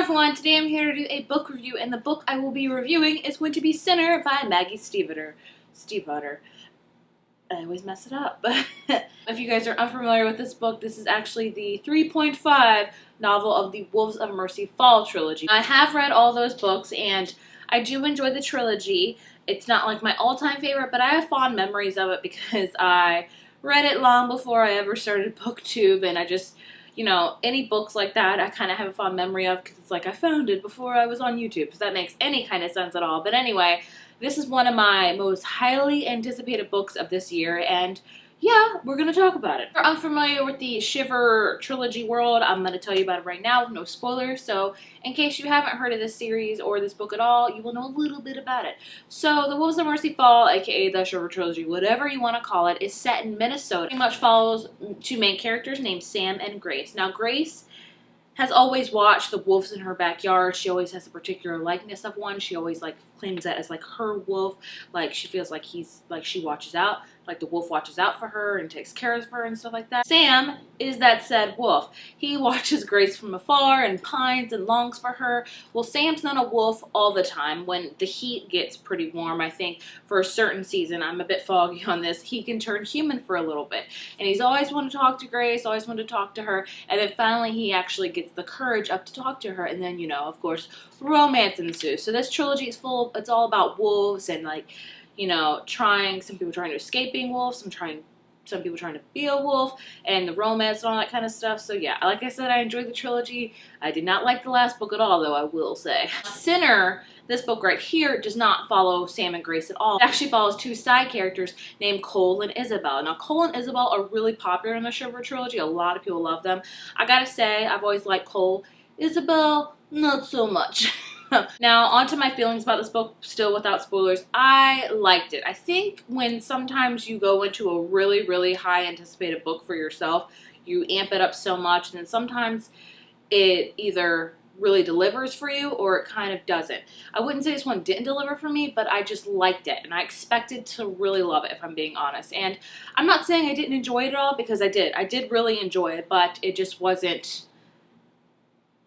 everyone, today I'm here to do a book review, and the book I will be reviewing is going to be Sinner by Maggie Stiefvater. I always mess it up. If you guys are unfamiliar with this book, this is actually the 3.5 novel of the Wolves of Mercy Fall trilogy. I have read all those books, and I do enjoy the trilogy. It's not like my all-time favorite, but I have fond memories of it because I read it long before I ever started BookTube, and I just, you know, any books like that I kind of have a fond memory of because it's like I found it before I was on YouTube, if that makes any kind of sense at all. But anyway, this is one of my most highly anticipated books of this year, and yeah, we're going to talk about it. If you're unfamiliar with the Shiver trilogy world, I'm going to tell you about it right now with no spoilers. So in case you haven't heard of this series or this book at all, you will know a little bit about it. So the Wolves of Mercy Fall, aka the Shiver trilogy, whatever you want to call it, is set in Minnesota. It pretty much follows two main characters named Sam and Grace. Now Grace has always watched the wolves in her backyard. She always has a particular likeness of one. She always claims that as her wolf. She feels like she watches out, the wolf watches out for her and takes care of her and stuff like that. Sam is that said wolf. He watches Grace from afar and pines and longs for her. Well, Sam's not a wolf all the time. When the heat gets pretty warm, I think for a certain season, I'm a bit foggy on this, he can turn human for a little bit. And he's always wanted to talk to Grace, always wanted to talk to her, and then finally he actually gets the courage up to talk to her, and then, you know, of course, romance ensues. So this trilogy is it's all about wolves and you know, some people trying to escape being wolves, some people trying to be a wolf, and the romance and all that kind of stuff. So yeah, like I said, I enjoyed the trilogy. I did not like the last book at all, though, I will say. Sinner, this book right here, does not follow Sam and Grace at all. It actually follows two side characters named Cole and Isabel. Now, Cole and Isabel are really popular in the Shiver trilogy. A lot of people love them. I gotta say, I've always liked Cole. Isabel, not so much. Now, on to my feelings about this book, still without spoilers. I liked it. I think when sometimes you go into a really, really high anticipated book for yourself, you amp it up so much, and then sometimes it either really delivers for you or it kind of doesn't. I wouldn't say this one didn't deliver for me, but I just liked it, and I expected to really love it, if I'm being honest. And I'm not saying I didn't enjoy it at all, because I did. I did really enjoy it, but it just wasn't...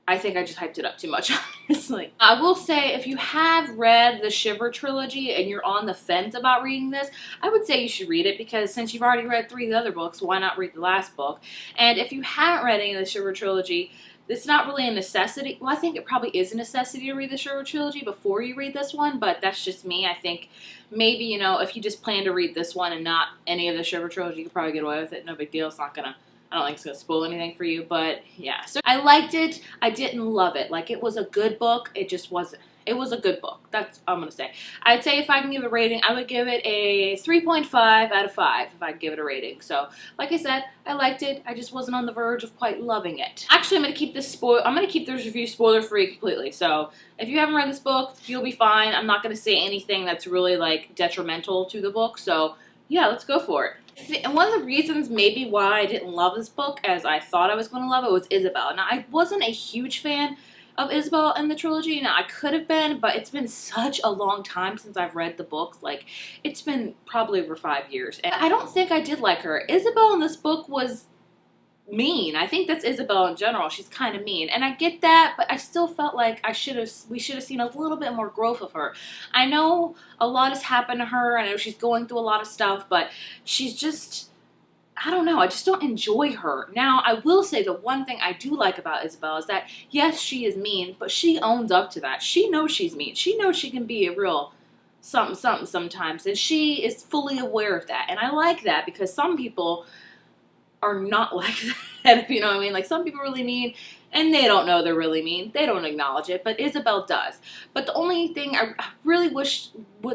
I think I just hyped it up too much, honestly. I will say, if you have read the Shiver trilogy and you're on the fence about reading this, I would say you should read it, because since you've already read 3 of the other books, why not read the last book? And if you haven't read any of the Shiver trilogy, it's not really a necessity. Well, I think it probably is a necessity to read the Shiver trilogy before you read this one, but that's just me. I think maybe, you know, if you just plan to read this one and not any of the Shiver trilogy, you could probably get away with it. No big deal. It's not gonna... I don't think it's going to spoil anything for you, but yeah. So I liked it. I didn't love it. It was a good book. It just wasn't. It was a good book. That's what I'm going to say. I'd say if I can give a rating, I would give it a 3.5 out of 5 if I could give it a rating. So, like I said, I liked it. I just wasn't on the verge of quite loving it. Actually, I'm going to keep this review spoiler-free completely. So, if you haven't read this book, you'll be fine. I'm not going to say anything that's really, detrimental to the book. So, yeah, let's go for it. And one of the reasons maybe why I didn't love this book as I thought I was going to love it was Isabel. Now, I wasn't a huge fan of Isabel in the trilogy. Now, I could have been, but it's been such a long time since I've read the books. It's been probably over 5 years. And I don't think I did like her. Isabel in this book was mean. I think that's Isabel in general. She's kind of mean, and I get that, but I still felt like we should have seen a little bit more growth of her. I know a lot has happened to her. I know she's going through a lot of stuff, but she's just, I don't know, I just don't enjoy her. Now, I will say the one thing I do like about Isabel is that, yes, she is mean, but she owns up to that. She knows she's mean. She knows she can be a real something sometimes, and she is fully aware of that. And I like that, because some people are not like that, if you know what I mean. Some people are really mean, and they don't know they're really mean. They don't acknowledge it, but Isabel does. But the only thing I really wish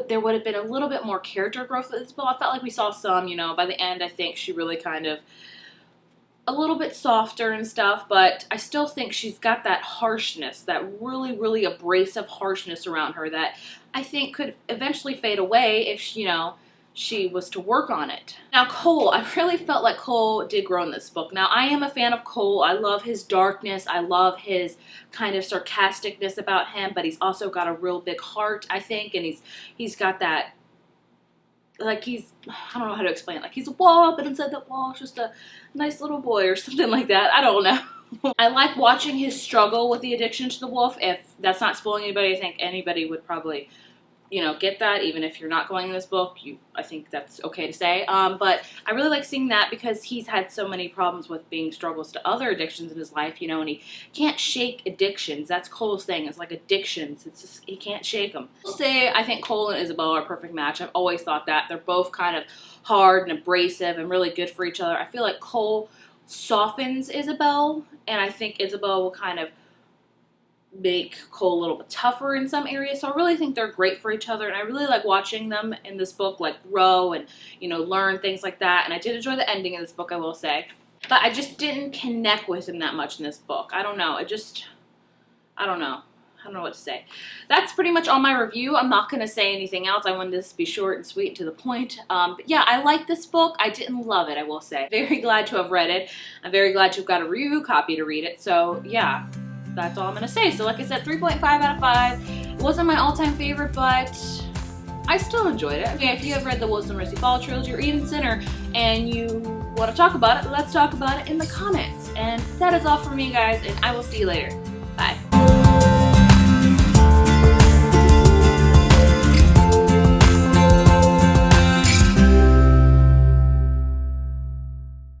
there would have been a little bit more character growth with Isabel. I felt like we saw some, you know, by the end, I think she really kind of a little bit softer and stuff, but I still think she's got that harshness, that really, really abrasive harshness around her that I think could eventually fade away if, you know, she was to work on it. Now, Cole, I really felt like Cole did grow in this book. Now, I am a fan of Cole. I love his darkness. I love his kind of sarcasticness about him, but he's also got a real big heart, I think, and he's got that like he's, I don't know how to explain it, like he's a wall, but inside that wall is just a nice little boy or something like that. I don't know. I like watching his struggle with the addiction to the wolf. If that's not spoiling anybody, I think anybody would probably, you know, get that, even if you're not going in this book. I think that's okay to say. But I really like seeing that because he's had so many problems with being struggles to other addictions in his life, you know, and he can't shake addictions. That's Cole's thing. It's like addictions. It's just, he can't shake them. I'll say I think Cole and Isabel are a perfect match. I've always thought that. They're both kind of hard and abrasive and really good for each other. I feel like Cole softens Isabel, and I think Isabel will kind of make Cole a little bit tougher in some areas. So I really think they're great for each other, and I really like watching them in this book, like grow and, you know, learn things like that. And I did enjoy the ending of this book, I will say, but I just didn't connect with him that much in this book. I don't know. I don't know. I don't know what to say. That's pretty much all my review. I'm not going to say anything else. I wanted this to be short and sweet and to the point. But yeah, I like this book. I didn't love it, I will say. Very glad to have read it. I'm very glad to have got a review copy to read it. So yeah, that's all I'm going to say. So like I said, 3.5 out of 5. It wasn't my all-time favorite, but I still enjoyed it. Okay, if you have read the Wolves of Mercy Fall trilogy or even Sinner and you want to talk about it, let's talk about it in the comments. And that is all for me, guys, and I will see you later.